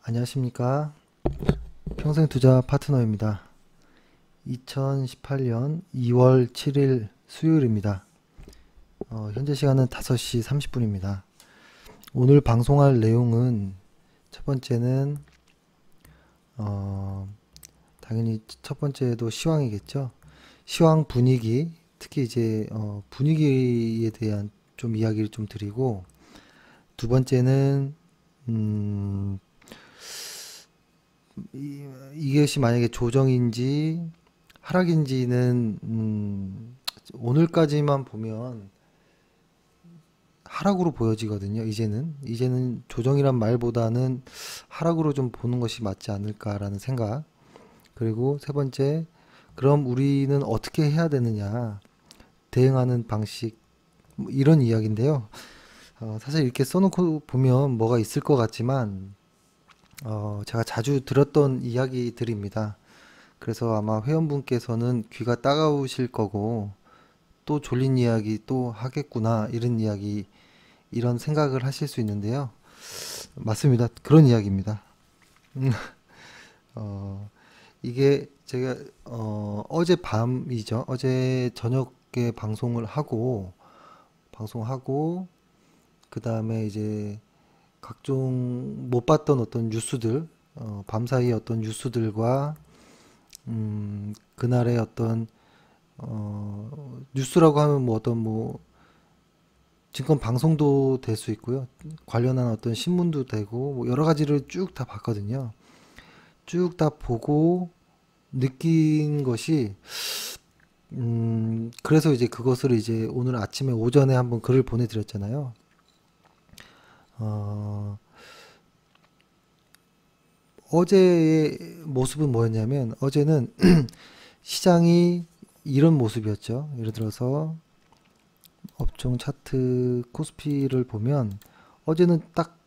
안녕하십니까. 평생투자 파트너입니다. 2018년 2월 7일 수요일입니다. 현재 시간은 5시 30분입니다. 오늘 방송할 내용은 첫 번째는 당연히 첫 번째도 시황이겠죠. 시황 분위기, 특히 이제 분위기에 대한 좀 이야기를 좀 드리고, 두 번째는 이것이 만약에 조정인지 하락인지는 오늘까지만 보면 하락으로 보여지거든요. 이제는 조정이란 말보다는 하락으로 좀 보는 것이 맞지 않을까라는 생각. 그리고 세 번째, 그럼 우리는 어떻게 해야 되느냐, 대응하는 방식, 뭐 이런 이야기인데요. 사실 이렇게 써놓고 보면 뭐가 있을 것 같지만 제가 자주 들었던 이야기들입니다. 그래서 아마 회원분께서는 귀가 따가우실 거고, 또 졸린 이야기 또 하겠구나, 이런 생각을 하실 수 있는데요. 맞습니다. 그런 이야기입니다. 이게 제가 어제 밤이죠. 어제 저녁에 방송하고 그 다음에 이제 각종 못 봤던 어떤 뉴스들, 밤사이 어떤 뉴스들과 그날의 어떤 뉴스라고 하면 뭐 어떤 뭐 증권 방송도 될 수 있고요. 관련한 어떤 신문도 되고 뭐 여러 가지를 쭉 다 봤거든요. 쭉 다 보고 느낀 것이 그래서 이제 그것을 이제 오늘 아침에 오전에 한번 글을 보내드렸잖아요. 어제의 모습은 뭐였냐면, 어제는 시장이 이런 모습이었죠. 예를 들어서 업종 차트 코스피를 보면 어제는 딱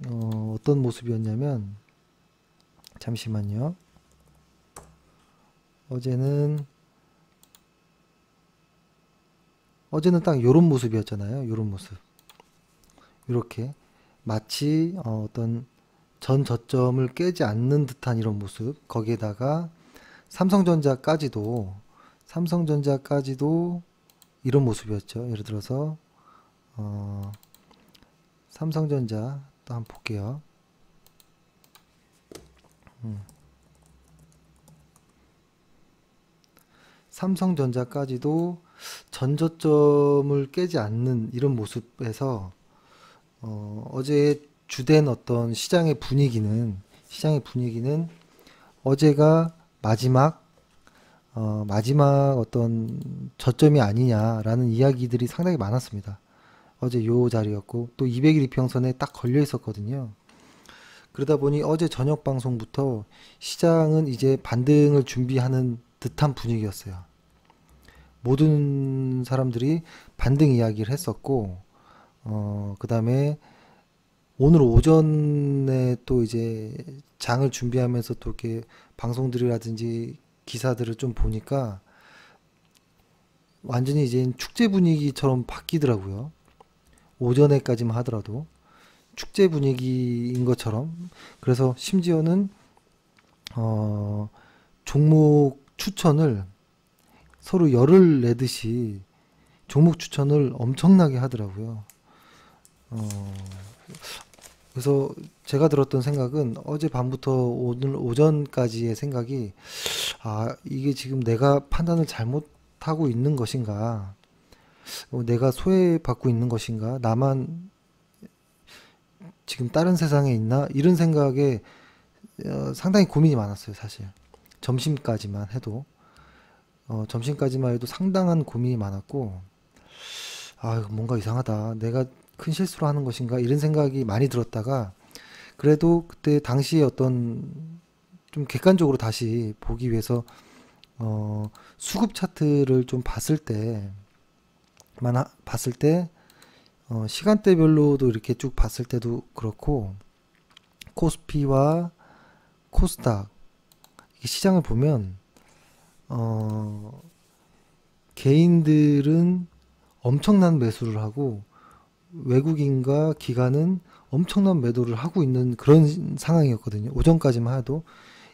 어떤 모습이었냐면, 잠시만요. 어제는 딱 요런 모습이었잖아요. 요런 모습. 이렇게 마치 어떤 전 저점을 깨지 않는 듯한 이런 모습. 거기에다가 삼성전자까지도 이런 모습이었죠. 예를 들어서 삼성전자 또 한번 볼게요. 삼성전자까지도 전저점을 깨지 않는 이런 모습에서 어제 주된 어떤 시장의 분위기는 어제가 마지막 어떤 저점이 아니냐라는 이야기들이 상당히 많았습니다. 어제 요 자리였고, 또 200일 이평선에 딱 걸려 있었거든요. 그러다 보니 어제 저녁 방송부터 시장은 이제 반등을 준비하는 듯한 분위기였어요. 모든 사람들이 반등 이야기를 했었고, 그 다음에 오늘 오전에 또 이제 장을 준비하면서 또 이렇게 방송들이라든지 기사들을 좀 보니까 완전히 이제 축제 분위기처럼 바뀌더라고요. 오전에까지만 하더라도 축제 분위기인 것처럼. 그래서 심지어는 종목 추천을 서로 열을 내듯이 종목 추천을 엄청나게 하더라고요. 그래서 제가 들었던 생각은, 어제 밤부터 오늘 오전까지의 생각이, 이게 지금 내가 판단을 잘못하고 있는 것인가, 내가 소외받고 있는 것인가, 나만 지금 다른 세상에 있나, 이런 생각에 상당히 고민이 많았어요. 사실 점심까지만 해도 상당한 고민이 많았고, 이거 뭔가 이상하다, 내가 큰 실수를 하는 것인가, 이런 생각이 많이 들었다가, 그래도 그때 당시에 어떤 좀 객관적으로 다시 보기 위해서 수급 차트를 좀 봤을 때 시간대별로도 이렇게 쭉 봤을 때도 그렇고, 코스피와 코스닥 시장을 보면 어, 개인들은 엄청난 매수를 하고 외국인과 기관은 엄청난 매도를 하고 있는 그런 상황이었거든요. 오전까지만 해도.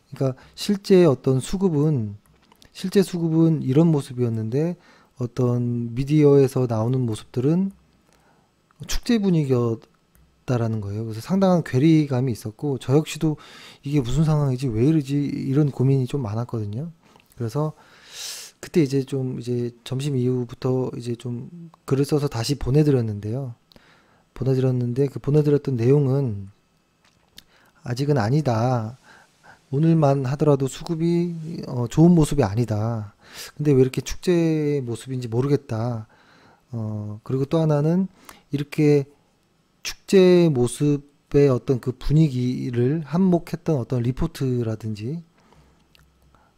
그러니까 실제 수급은 이런 모습이었는데 어떤 미디어에서 나오는 모습들은 축제 분위기였다라는 거예요. 그래서 상당한 괴리감이 있었고 저 역시도 이게 무슨 상황이지 왜 이러지 이런 고민이 좀 많았거든요. 그래서 그때 이제 점심 이후부터 이제 좀 글을 써서 다시 보내드렸는데요. 그 보내드렸던 내용은 아직은 아니다. 오늘만 하더라도 수급이 좋은 모습이 아니다. 근데 왜 이렇게 축제 모습인지 모르겠다. 그리고 또 하나는 이렇게 축제 모습의 어떤 그 분위기를 한몫했던 어떤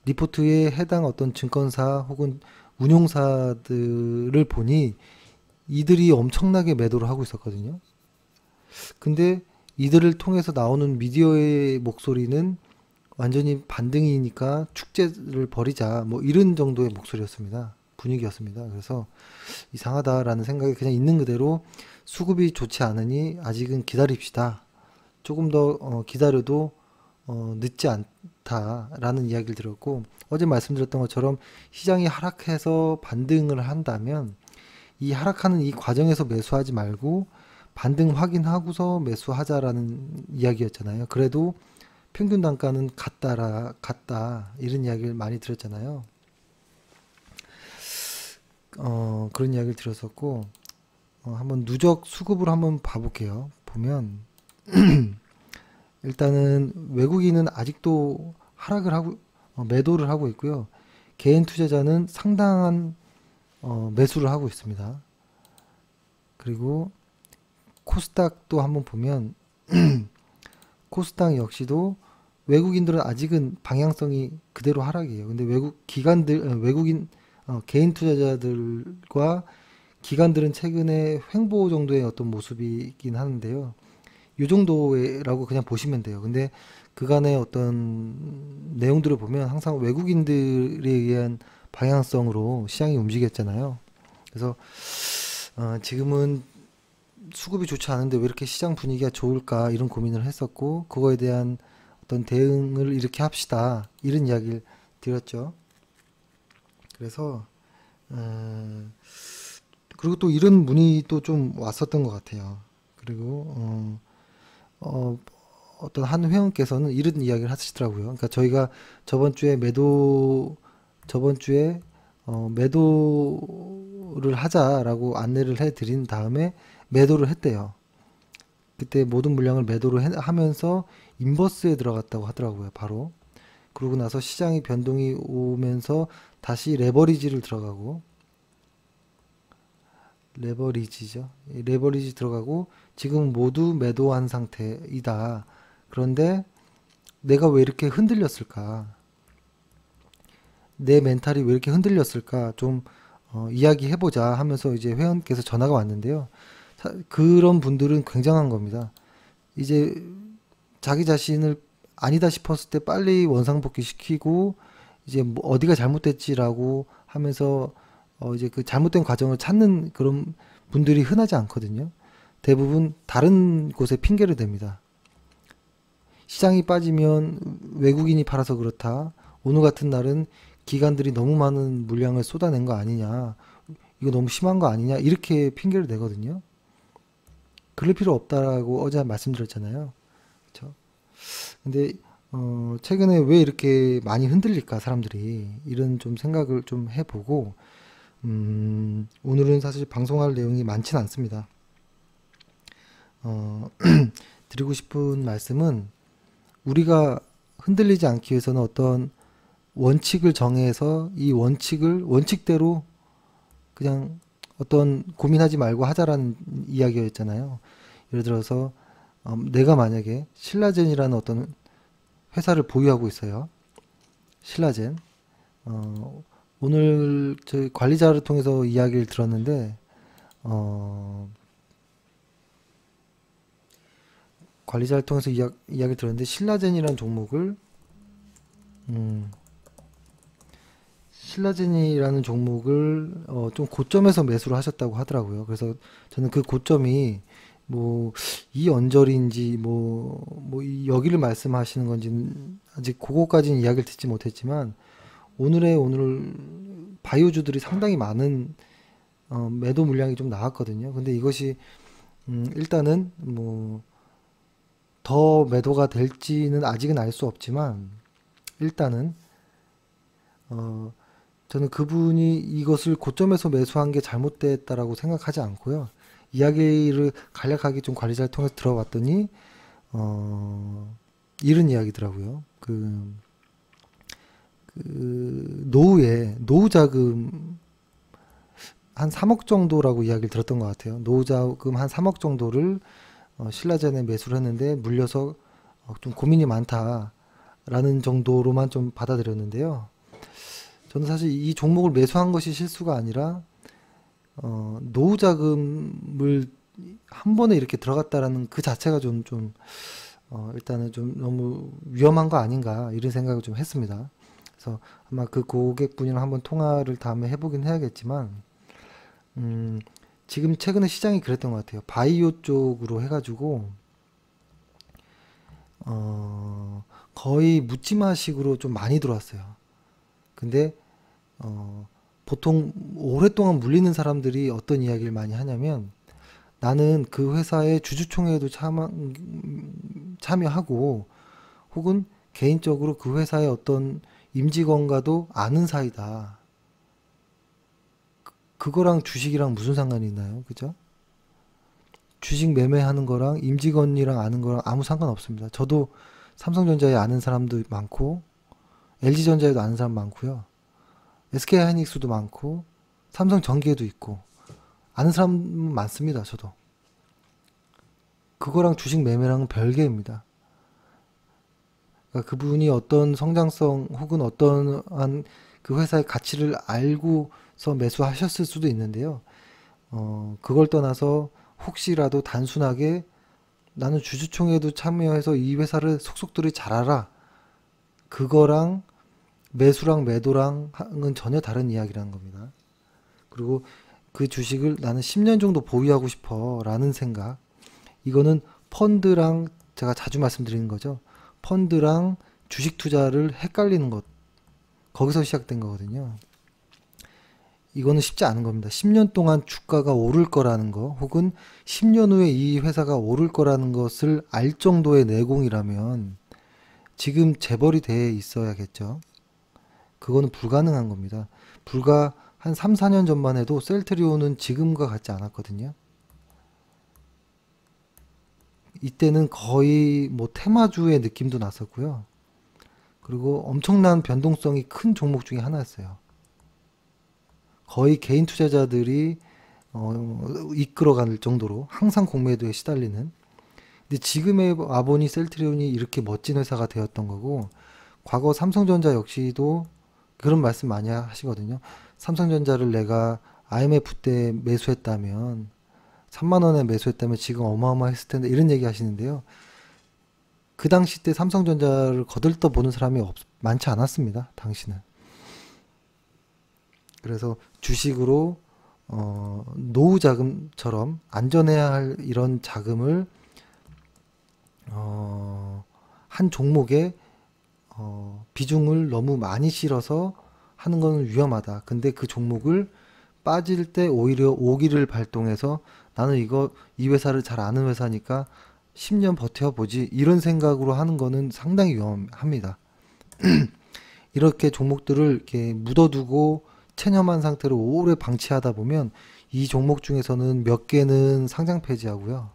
리포트에 해당 어떤 증권사 혹은 운용사들을 보니 이들이 엄청나게 매도를 하고 있었거든요. 근데 이들을 통해서 나오는 미디어의 목소리는 완전히 반등이니까 축제를 벌이자 뭐 이런 정도의 목소리였습니다. 분위기였습니다. 그래서 이상하다라는 생각이 그냥 있는 그대로 수급이 좋지 않으니 아직은 기다립시다. 조금 더 기다려도 늦지 않다라는 이야기를 들었고 어제 말씀드렸던 것처럼 시장이 하락해서 반등을 한다면 이 하락하는 이 과정에서 매수하지 말고 반등 확인하고서 매수하자라는 이야기였잖아요. 그래도 평균 단가는 같다 이런 이야기를 많이 드렸잖아요. 그런 이야기를 드렸었고 한번 누적 수급을 한번 봐볼게요. 보면 일단은 외국인은 아직도 하락을 하고 매도를 하고 있고요. 개인 투자자는 상당한 매수를 하고 있습니다. 그리고 코스닥도 한번 보면 코스닥 역시도 외국인들은 아직은 방향성이 그대로 하락이에요. 근데 외국인 개인 투자자들과 기관들은 최근에 횡보 정도의 어떤 모습이긴 하는데요. 이 정도라고 그냥 보시면 돼요. 근데 그간의 어떤 내용들을 보면 항상 외국인들에 의한 방향성으로 시장이 움직였잖아요. 그래서 지금은 수급이 좋지 않은데 왜 이렇게 시장 분위기가 좋을까 이런 고민을 했었고 그거에 대한 어떤 대응을 이렇게 합시다 이런 이야기를 드렸죠. 그래서 그리고 또 이런 문의도 좀 왔었던 것 같아요. 그리고 어떤 한 회원께서는 이런 이야기를 하시더라고요. 그러니까 저희가 저번 주에 매도를 하자라고 안내를 해드린 다음에 매도를 했대요. 그때 모든 물량을 하면서 인버스에 들어갔다고 하더라고요. 바로. 그러고 나서 시장이 변동이 오면서 다시 레버리지를 들어가고 레버리지 들어가고 지금 모두 매도한 상태이다. 그런데 내가 왜 이렇게 흔들렸을까? 내 멘탈이 왜 이렇게 흔들렸을까? 좀 이야기해보자 하면서 이제 회원께서 전화가 왔는데요. 그런 분들은 굉장한 겁니다. 이제 자기 자신을 아니다 싶었을 때 빨리 원상복귀 시키고 이제 뭐 어디가 잘못됐지라고 하면서 이제 그 잘못된 과정을 찾는 그런 분들이 흔하지 않거든요. 대부분 다른 곳에 핑계를 댑니다. 시장이 빠지면 외국인이 팔아서 그렇다. 오늘 같은 날은 기관들이 너무 많은 물량을 쏟아낸 거 아니냐. 이거 너무 심한 거 아니냐. 이렇게 핑계를 대거든요. 그럴 필요 없다라고 어제 말씀드렸잖아요. 그렇죠? 근데 최근에 왜 이렇게 많이 흔들릴까 사람들이 이런 좀 생각을 좀 해보고 오늘은 사실 방송할 내용이 많진 않습니다. 드리고 싶은 말씀은 우리가 흔들리지 않기 위해서는 어떤 원칙을 정해서 이 원칙대로 그냥 어떤 고민하지 말고 하자라는 이야기였잖아요. 예를 들어서 내가 만약에 신라젠이라는 어떤 회사를 보유하고 있어요. 신라젠. 오늘 저희 관리자를 통해서 이야기를 들었는데 관리자를 통해서 이야기를 들었는데 신라젠이라는 종목을 신라젠이라는 종목을 좀 고점에서 매수를 하셨다고 하더라고요. 그래서 저는 그 고점이 뭐 이 언저리인지 여기를 말씀하시는 건지는 아직 그거까지는 이야기를 듣지 못했지만 오늘 바이오주들이 상당히 많은 매도 물량이 좀 나왔거든요. 근데 이것이 일단은 뭐 더 매도가 될지는 아직은 알 수 없지만 일단은 어 저는 그분이 이것을 고점에서 매수한 게 잘못됐다라고 생각하지 않고요. 이야기를 간략하게 좀 관리자를 통해서 들어봤더니 이런 이야기더라고요. 노후 자금 한 3억 정도라고 이야기를 들었던 것 같아요. 노후 자금 한 3억 정도를 신라젠에 매수를 했는데 물려서 좀 고민이 많다라는 정도로만 좀 받아들였는데요. 저는 사실 이 종목을 매수한 것이 실수가 아니라 노후 자금을 한 번에 이렇게 들어갔다라는 그 자체가 일단은 좀 너무 위험한 거 아닌가 이런 생각을 좀 했습니다. 그래서 아마 그 고객분이랑 한번 통화를 다음에 해보긴 해야겠지만 지금 최근에 시장이 그랬던 것 같아요. 바이오 쪽으로 해가지고 거의 묻지마식으로 좀 많이 들어왔어요. 근데 보통 오랫동안 물리는 사람들이 어떤 이야기를 많이 하냐면 나는 그 회사의 주주총회에도 참여하고 혹은 개인적으로 그 회사의 어떤 임직원과도 아는 사이다. 그거랑 주식이랑 무슨 상관이 있나요? 그죠? 주식 매매하는 거랑 임직원이랑 아는 거랑 아무 상관 없습니다. 저도 삼성전자에 아는 사람도 많고 LG전자에도 아는 사람 많고요. SK하이닉스도 많고 삼성전기에도 있고 아는 사람 많습니다. 저도. 그거랑 주식 매매랑은 별개입니다. 그러니까 그분이 어떤 성장성 혹은 어떠한 그 회사의 가치를 알고서 매수하셨을 수도 있는데요. 그걸 떠나서 혹시라도 단순하게 나는 주주총회도 참여해서 이 회사를 속속들이 잘 알아. 그거랑 매수랑 매도랑은 전혀 다른 이야기라는 겁니다. 그리고 그 주식을 나는 10년 정도 보유하고 싶어 라는 생각. 이거는 펀드랑 제가 자주 말씀드리는 거죠. 펀드랑 주식 투자를 헷갈리는 것. 거기서 시작된 거거든요. 이거는 쉽지 않은 겁니다. 10년 동안 주가가 오를 거라는 거 혹은 10년 후에 이 회사가 오를 거라는 것을 알 정도의 내공이라면 지금 재벌이 돼 있어야겠죠. 그거는 불가능한 겁니다. 불과 한 3, 4년 전만 해도 셀트리온은 지금과 같지 않았거든요. 이때는 거의 뭐 테마주의 느낌도 났었고요. 그리고 엄청난 변동성이 큰 종목 중에 하나였어요. 거의 개인 투자자들이 이끌어갈 정도로 항상 공매도에 시달리는. 근데 지금의 와보니 셀트리온이 이렇게 멋진 회사가 되었던 거고 과거 삼성전자 역시도 그런 말씀 많이 하시거든요. 삼성전자를 내가 IMF 때 매수했다면 3만 원에 매수했다면 지금 어마어마했을 텐데 이런 얘기 하시는데요. 그 당시 때 삼성전자를 거들떠 보는 사람이 많지 않았습니다. 당시는. 그래서 주식으로 노후 자금처럼 안전해야 할 이런 자금을 한 종목에 비중을 너무 많이 실어서 하는 건 위험하다. 근데 그 종목을 빠질 때 오히려 오기를 발동해서 나는 이 회사를 잘 아는 회사니까 10년 버텨보지 이런 생각으로 하는 거는 상당히 위험합니다. 이렇게 종목들을 이렇게 묻어두고 체념한 상태로 오래 방치하다 보면 이 종목 중에서는 몇 개는 상장 폐지하고요.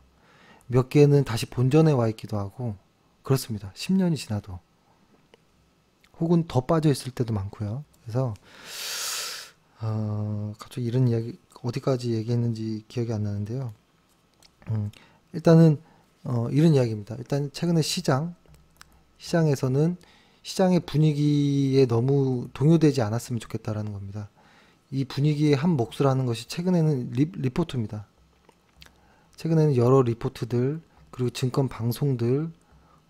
몇 개는 다시 본전에 와 있기도 하고 그렇습니다. 10년이 지나도. 혹은 더 빠져 있을 때도 많고요. 그래서 갑자기 이런 이야기 어디까지 얘기했는지 기억이 안 나는데요. 일단은 이런 이야기입니다. 일단 최근에 시장에서는 시장의 분위기에 너무 동요되지 않았으면 좋겠다라는 겁니다. 이 분위기의 한 몫을 하는 것이 최근에는 리포트입니다. 최근에는 여러 리포트들 그리고 증권 방송들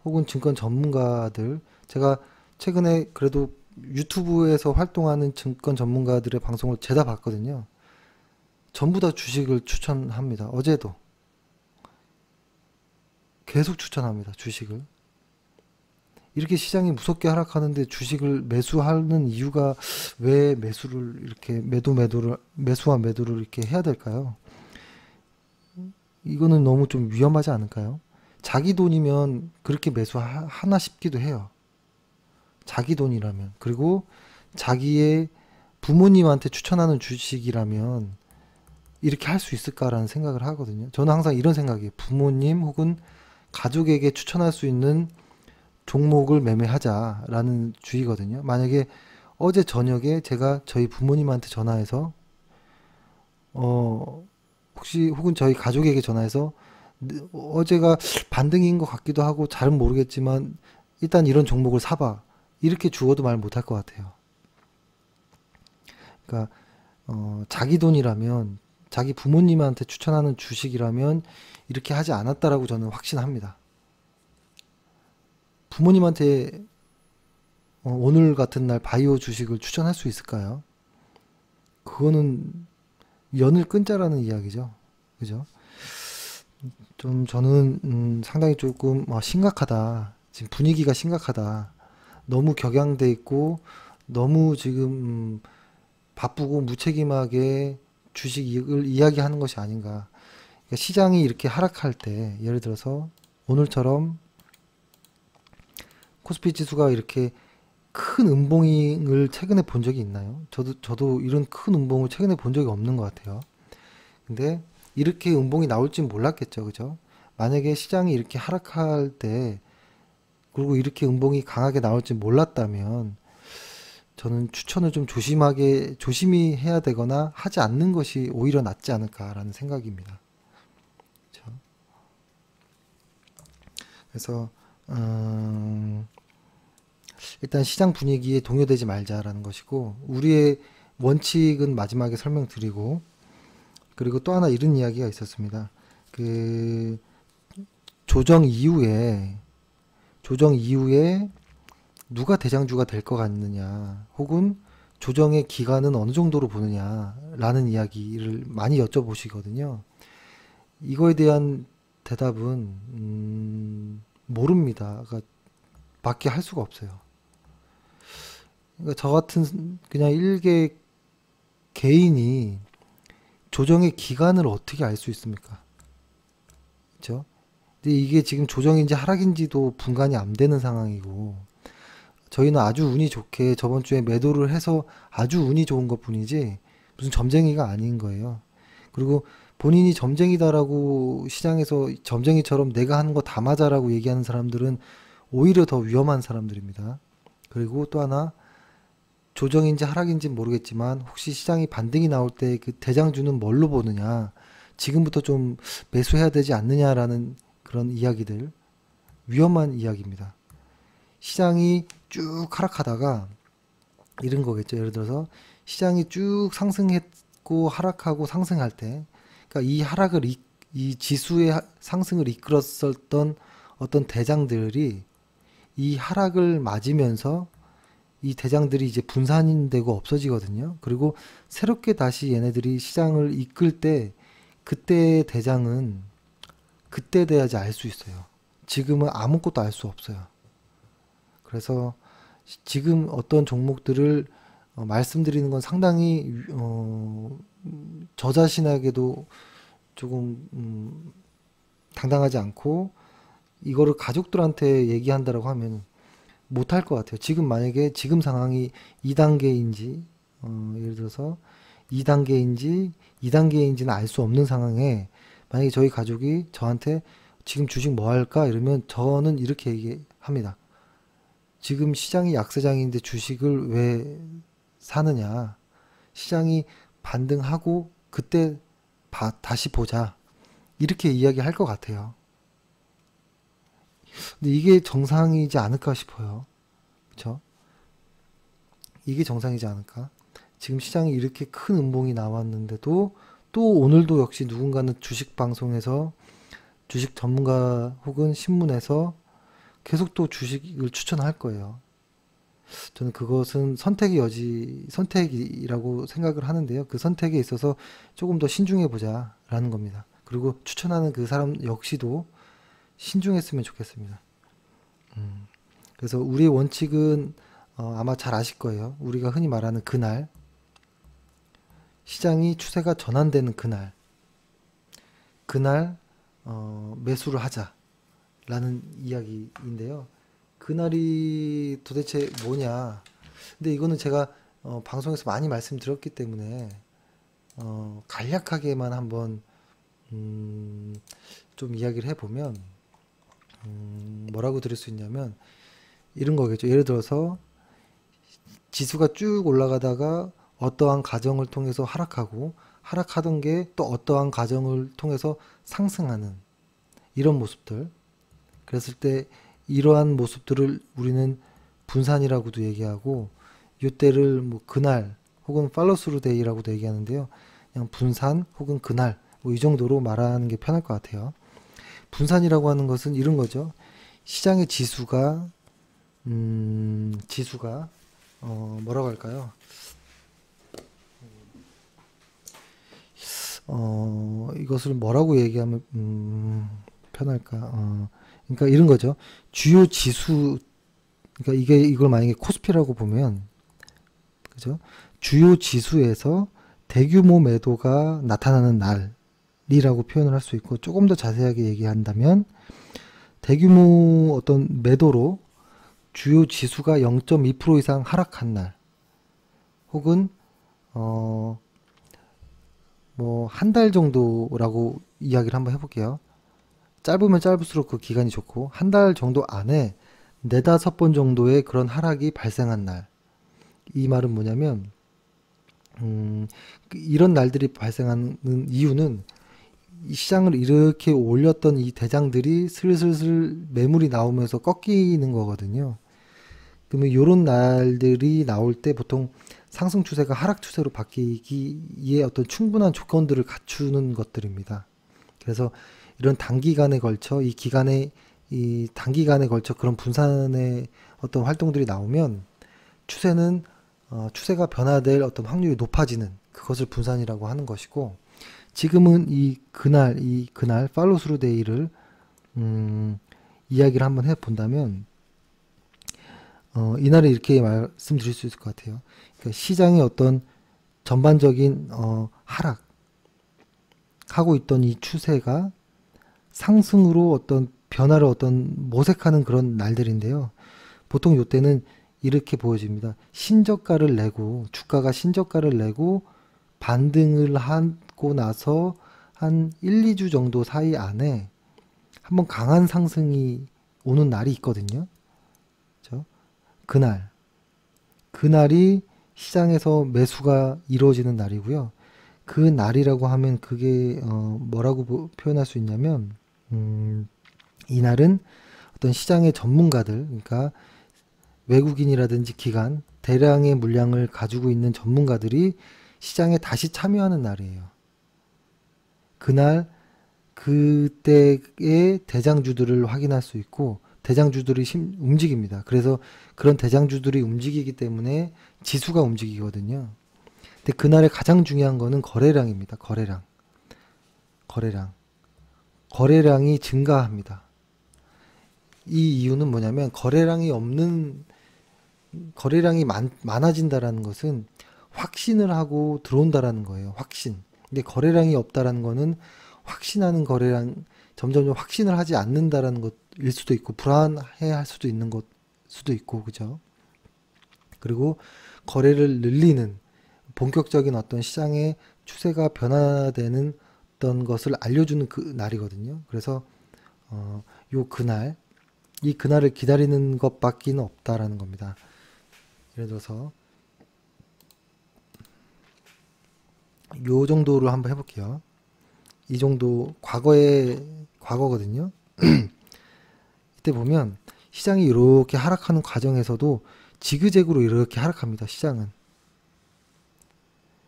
혹은 증권 전문가들 제가 최근에 그래도 유튜브에서 활동하는 증권 전문가들의 방송을 죄다 봤거든요. 전부 다 주식을 추천합니다. 어제도 계속 추천합니다. 주식을. 이렇게 시장이 무섭게 하락하는데 주식을 매수하는 이유가 왜 매수를 이렇게 매수와 매도를 이렇게 해야 될까요? 이거는 너무 좀 위험하지 않을까요? 자기 돈이면 그렇게 매수하나 싶기도 해요. 자기 돈이라면. 그리고 자기의 부모님한테 추천하는 주식이라면 이렇게 할 수 있을까라는 생각을 하거든요. 저는 항상 이런 생각이에요. 부모님 혹은 가족에게 추천할 수 있는 종목을 매매하자라는 주의거든요. 만약에 어제 저녁에 제가 저희 부모님한테 전화해서 혹시 혹은 저희 가족에게 전화해서 어제가 반등인 것 같기도 하고 잘은 모르겠지만 일단 이런 종목을 사봐 이렇게 죽어도 말 못할 것 같아요. 그러니까 자기 돈이라면 자기 부모님한테 추천하는 주식이라면 이렇게 하지 않았다라고 저는 확신합니다. 부모님한테 오늘 같은 날 바이오 주식을 추천할 수 있을까요? 그거는 연을 끊자라는 이야기죠. 그죠? 좀 저는 상당히 조금 심각하다. 지금 분위기가 심각하다. 너무 격양돼 있고 너무 지금 바쁘고 무책임하게 주식을 이야기하는 것이 아닌가. 그러니까 시장이 이렇게 하락할 때 예를 들어서 오늘처럼 코스피 지수가 이렇게 큰 음봉을 최근에 본 적이 있나요? 저도 이런 큰 음봉을 최근에 본 적이 없는 것 같아요. 근데 이렇게 음봉이 나올진 몰랐겠죠. 그죠? 만약에 시장이 이렇게 하락할 때 그리고 이렇게 음봉이 강하게 나올지 몰랐다면 저는 추천을 좀 조심히 해야 되거나 하지 않는 것이 오히려 낫지 않을까라는 생각입니다. 그렇죠? 그래서 일단 시장 분위기에 동요되지 말자라는 것이고 우리의 원칙은 마지막에 설명드리고 그리고 또 하나 이런 이야기가 있었습니다. 그 조정 이후에 누가 대장주가 될 것 같느냐 혹은 조정의 기간은 어느 정도로 보느냐라는 이야기를 많이 여쭤보시거든요. 이거에 대한 대답은 모릅니다. 그러니까 밖에 할 수가 없어요. 그러니까 저 같은 그냥 일개 개인이 조정의 기간을 어떻게 알 수 있습니까? 그렇죠? 근데 이게 지금 조정인지 하락인지도 분간이 안 되는 상황이고 저희는 아주 운이 좋게 저번 주에 매도를 해서 아주 운이 좋은 것뿐이지 무슨 점쟁이가 아닌 거예요. 그리고 본인이 점쟁이다라고 시장에서 점쟁이처럼 내가 하는 거 다 맞아라고 얘기하는 사람들은 오히려 더 위험한 사람들입니다. 그리고 또 하나 조정인지 하락인지 모르겠지만 혹시 시장이 반등이 나올 때 그 대장주는 뭘로 보느냐 지금부터 좀 매수해야 되지 않느냐라는 그런 이야기들 위험한 이야기입니다. 시장이 쭉 하락하다가 이런 거겠죠. 예를 들어서 시장이 쭉 상승했고 하락하고 상승할 때 그러니까 이 지수의 상승을 이끌었었던 어떤 대장들이 이 하락을 맞으면서 이 대장들이 이제 분산되고 없어지거든요. 그리고 새롭게 다시 얘네들이 시장을 이끌 때 그때의 대장은 그때 돼야지 알 수 있어요. 지금은 아무것도 알 수 없어요. 그래서 지금 어떤 종목들을 말씀드리는 건 상당히 저 자신에게도 조금 당당하지 않고 이거를 가족들한테 얘기한다라고 하면 못할 것 같아요. 지금 만약에 지금 상황이 2단계인지 예를 들어서 2단계인지는 알 수 없는 상황에 만약에 저희 가족이 저한테 지금 주식 뭐 할까 이러면 저는 이렇게 얘기합니다. 지금 시장이 약세장인데 주식을 왜 사느냐. 시장이 반등하고 그때 다시 보자. 이렇게 이야기할 것 같아요. 근데 이게 정상이지 않을까 싶어요. 그쵸? 이게 정상이지 않을까? 지금 시장이 이렇게 큰 음봉이 나왔는데도 또 오늘도 역시 누군가는 주식 방송에서 주식 전문가 혹은 신문에서 계속 또 주식을 추천할 거예요. 저는 그것은 선택이라고 생각을 하는데요. 그 선택에 있어서 조금 더 신중해 보자라는 겁니다. 그리고 추천하는 그 사람 역시도 신중했으면 좋겠습니다. 그래서 우리의 원칙은 아마 잘 아실 거예요. 우리가 흔히 말하는 그날, 시장이 추세가 전환되는 그날 매수를 하자라는 이야기인데요. 그날이 도대체 뭐냐? 근데 이거는 제가 방송에서 많이 말씀드렸기 때문에 간략하게만 한번 좀 이야기를 해보면 뭐라고 드릴 수 있냐면 이런 거겠죠. 예를 들어서 지수가 쭉 올라가다가 어떠한 과정을 통해서 하락하던 게 또 어떠한 과정을 통해서 상승하는 이런 모습들. 그랬을 때 이러한 모습들을 우리는 분산이라고도 얘기하고 이때를 뭐 그날 혹은 팔로스루 데이라고도 얘기하는데요. 그냥 분산 혹은 그날 뭐 이 정도로 말하는 게 편할 것 같아요. 분산이라고 하는 것은 이런 거죠. 시장의 지수가 뭐라고 할까요? 이것을 뭐라고 얘기하면 편할까? 그러니까 이런 거죠. 주요 지수, 그러니까 이걸 만약에 코스피라고 보면, 그죠? 주요 지수에서 대규모 매도가 나타나는 날이라고 표현을 할 수 있고, 조금 더 자세하게 얘기한다면, 대규모 어떤 매도로 주요 지수가 0.2% 이상 하락한 날, 혹은, 뭐, 한 달 정도라고 이야기를 한번 해볼게요. 짧으면 짧을수록 그 기간이 좋고, 한 달 정도 안에 네다섯 번 정도의 그런 하락이 발생한 날. 이 말은 뭐냐면, 이런 날들이 발생하는 이유는 이 시장을 이렇게 올렸던 이 대장들이 슬슬슬 매물이 나오면서 꺾이는 거거든요. 그러면 이런 날들이 나올 때 보통 상승 추세가 하락 추세로 바뀌기에 어떤 충분한 조건들을 갖추는 것들입니다. 그래서 이런 단기간에 걸쳐 이 단기간에 걸쳐 그런 분산의 어떤 활동들이 나오면 추세가 변화될 어떤 확률이 높아지는 그것을 분산이라고 하는 것이고, 지금은 이 그날 팔로스루 데이를 이야기를 한번 해본다면 이날에 이렇게 말씀드릴 수 있을 것 같아요. 그러니까 시장의 어떤 전반적인 하락하고 있던 이 추세가 상승으로 어떤 변화를 모색하는 그런 날들인데요. 보통 이때는 이렇게 보여집니다. 주가가 신저가를 내고 반등을 하고 나서 한 1, 2주 정도 사이 안에 한번 강한 상승이 오는 날이 있거든요. 그렇죠? 그날이 시장에서 매수가 이루어지는 날이고요. 그 날이라고 하면 그게 뭐라고 표현할 수 있냐면 이날은 어떤 시장의 전문가들, 그러니까 외국인이라든지 기관, 대량의 물량을 가지고 있는 전문가들이 시장에 다시 참여하는 날이에요. 그때의 대장주들을 확인할 수 있고, 대장주들이 움직입니다. 그래서 그런 대장주들이 움직이기 때문에 지수가 움직이거든요. 근데 그날에 가장 중요한 거는 거래량입니다. 거래량이 증가합니다. 이 이유는 뭐냐면 거래량이 많아진다라는 것은 확신을 하고 들어온다라는 거예요. 확신. 근데 거래량이 없다라는 거는 확신하는 거래량, 점점 확신을 하지 않는다라는 것일 수도 있고, 불안해할 수도 있는 것 수도 있고, 그죠? 그리고 거래를 늘리는 본격적인 어떤 시장의 추세가 변화되는 어떤 것을 알려주는 그 날이거든요. 그래서 이 그날을 기다리는 것밖에는 없다라는 겁니다. 예를 들어서 요 정도로 한번 해볼게요. 이 정도 과거거든요. 이때 보면 시장이 이렇게 하락하는 과정에서도 지그재그로 이렇게 하락합니다. 시장은.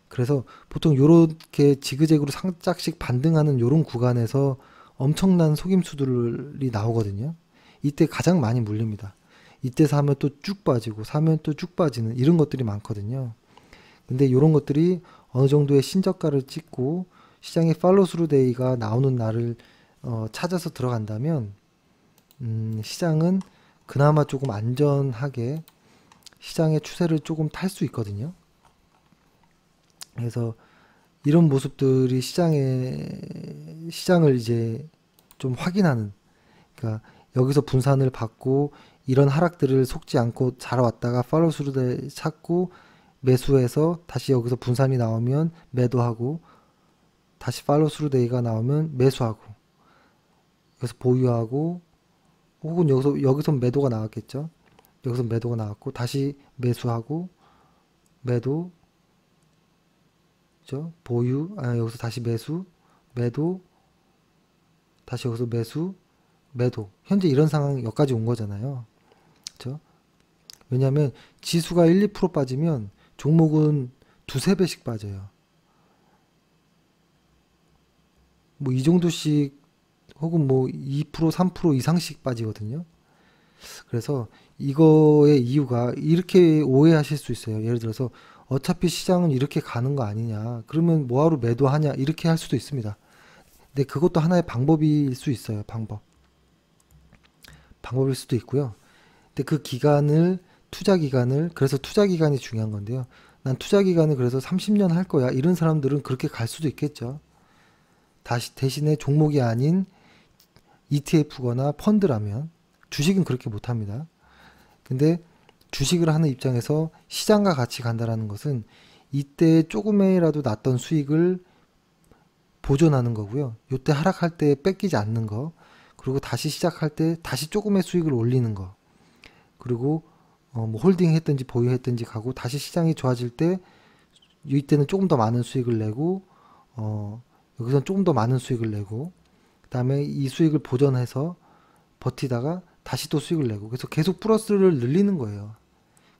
그래서 보통 이렇게 지그재그로 살짝씩 반등하는 이런 구간에서 엄청난 속임수들이 나오거든요. 이때 가장 많이 물립니다. 이때 사면 또 쭉 빠지고 사면 또 쭉 빠지는 이런 것들이 많거든요. 근데 이런 것들이 어느 정도의 신저가를 찍고 시장에 팔로우 스루 데이가 나오는 날을 찾아서 들어간다면 시장은 그나마 조금 안전하게 시장의 추세를 조금 탈 수 있거든요. 그래서 이런 모습들이 시장을 이제 좀 확인하는, 그러니까 여기서 분산을 받고 이런 하락들을 속지 않고 잘 왔다가 팔로우 스루를 찾고 매수해서 다시 여기서 분산이 나오면 매도하고 다시 팔로우 스루 데이가 나오면 매수하고 여기서 보유하고 혹은 여기서 매도가 나왔겠죠. 여기서 매도가 나왔고 다시 매수하고 매도 그죠? 보유 여기서 다시 매수 매도 다시 여기서 매수 매도 현재 이런 상황 여기까지 온 거잖아요. 그렇죠? 왜냐하면 지수가 1, 2% 빠지면 종목은 두세 배씩 빠져요. 뭐 이 정도씩 혹은 뭐 2%, 3% 이상씩 빠지거든요. 그래서 이거의 이유가 이렇게 오해하실 수 있어요. 예를 들어서 어차피 시장은 이렇게 가는 거 아니냐. 그러면 뭐하러 매도하냐. 이렇게 할 수도 있습니다. 근데 그것도 하나의 방법일 수 있어요. 방법일 수도 있고요. 근데 그 기간을 그래서 투자 기간이 중요한 건데요. 난 투자 기간을 그래서 30년 할 거야. 이런 사람들은 그렇게 갈 수도 있겠죠. 대신에 종목이 아닌 ETF거나 펀드라면 주식은 그렇게 못 합니다. 근데 주식을 하는 입장에서 시장과 같이 간다라는 것은 이때 조금이라도 났던 수익을 보존하는 거고요. 이때 하락할 때 뺏기지 않는 거. 그리고 다시 시작할 때 다시 조금의 수익을 올리는 거. 그리고 뭐 홀딩 했든지 보유했든지 가고 다시 시장이 좋아질 때 이때는 조금 더 많은 수익을 내고 여기서는 조금 더 많은 수익을 내고 그 다음에 이 수익을 보존해서 버티다가 다시 또 수익을 내고 그래서 계속 플러스를 늘리는 거예요.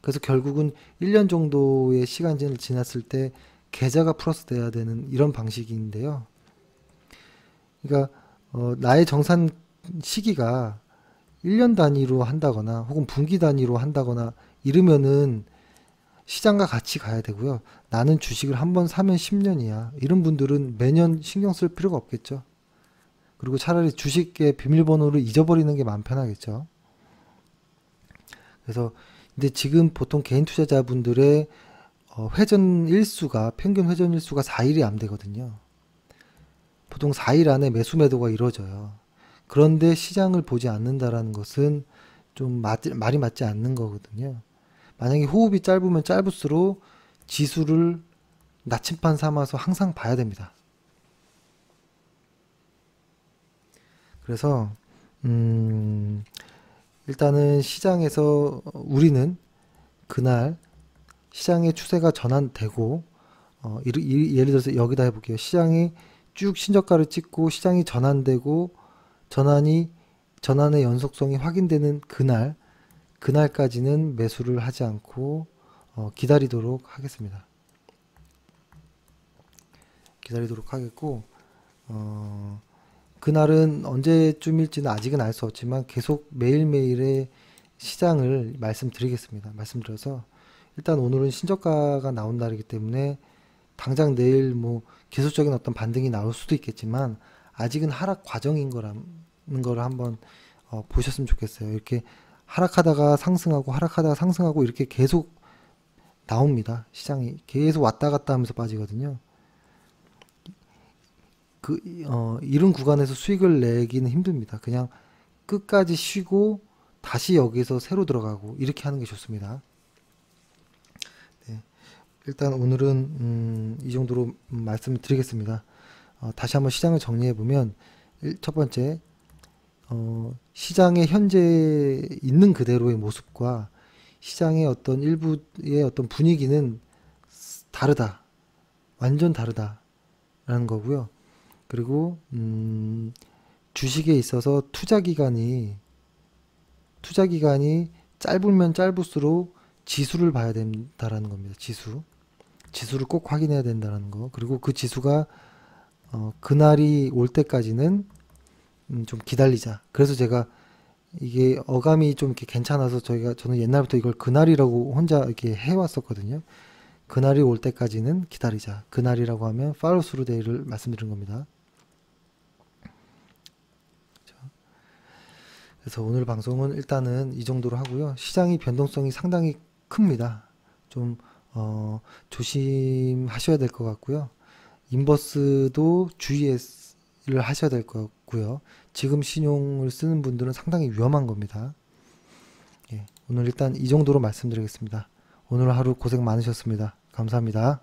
그래서 결국은 1년 정도의 시간을 지났을 때 계좌가 플러스 돼야 되는 이런 방식인데요. 그러니까 나의 정산 시기가 1년 단위로 한다거나 혹은 분기 단위로 한다거나 이러면은 시장과 같이 가야 되고요. 나는 주식을 한번 사면 10년이야. 이런 분들은 매년 신경 쓸 필요가 없겠죠. 그리고 차라리 주식의 비밀번호를 잊어버리는 게 마음 편하겠죠. 그래서 근데 지금 보통 개인 투자자분들의 평균 회전 일수가 4일이 안 되거든요. 보통 4일 안에 매수 매도가 이루어져요. 그런데 시장을 보지 않는다라는 것은 좀 말이 맞지 않는 거거든요. 만약에 호흡이 짧으면 짧을수록 지수를 나침반 삼아서 항상 봐야 됩니다. 그래서 일단은 시장에서 우리는 그날 시장의 추세가 전환되고 예를 들어서 여기다 해볼게요. 시장이 쭉 신저가를 찍고 시장이 전환되고 전환의 연속성이 확인되는 그날까지는 매수를 하지 않고 기다리도록 하겠습니다. 기다리도록 하겠고 그날은 언제쯤일지는 아직은 알 수 없지만 계속 매일매일의 시장을 말씀드려서 일단 오늘은 신저가가 나온 날이기 때문에 당장 내일 뭐 기술적인 어떤 반등이 나올 수도 있겠지만 아직은 하락 과정인 거라는 거를 한번 보셨으면 좋겠어요. 이렇게 하락하다가 상승하고 이렇게 계속 나옵니다. 시장이 계속 왔다 갔다 하면서 빠지거든요. 이런 구간에서 수익을 내기는 힘듭니다. 그냥 끝까지 쉬고 다시 여기서 새로 들어가고 이렇게 하는 게 좋습니다. 네. 일단 오늘은 이 정도로 말씀을 드리겠습니다. 다시 한번 시장을 정리해 보면 첫 번째 시장의 현재 있는 그대로의 모습과 시장의 어떤 일부의 어떤 분위기는 다르다. 완전 다르다라는 거고요. 그리고 주식에 있어서 투자 기간이 짧으면 짧을수록 지수를 봐야 된다라는 겁니다. 지수를 꼭 확인해야 된다는 거. 그리고 그 지수가 그날이 올 때까지는 좀 기다리자. 그래서 제가 이게 어감이 좀 이렇게 괜찮아서 저는 옛날부터 이걸 그날이라고 혼자 이렇게 해왔었거든요. 그날이 올 때까지는 기다리자. 그날이라고 하면 follow through day를 말씀드린 겁니다. 그래서 오늘 방송은 일단은 이 정도로 하고요. 시장이 변동성이 상당히 큽니다. 좀 조심하셔야 될 것 같고요. 인버스도 주의를 하셔야 될 것 같고요. 지금 신용을 쓰는 분들은 상당히 위험한 겁니다. 예, 오늘 일단 이 정도로 말씀드리겠습니다. 오늘 하루 고생 많으셨습니다. 감사합니다.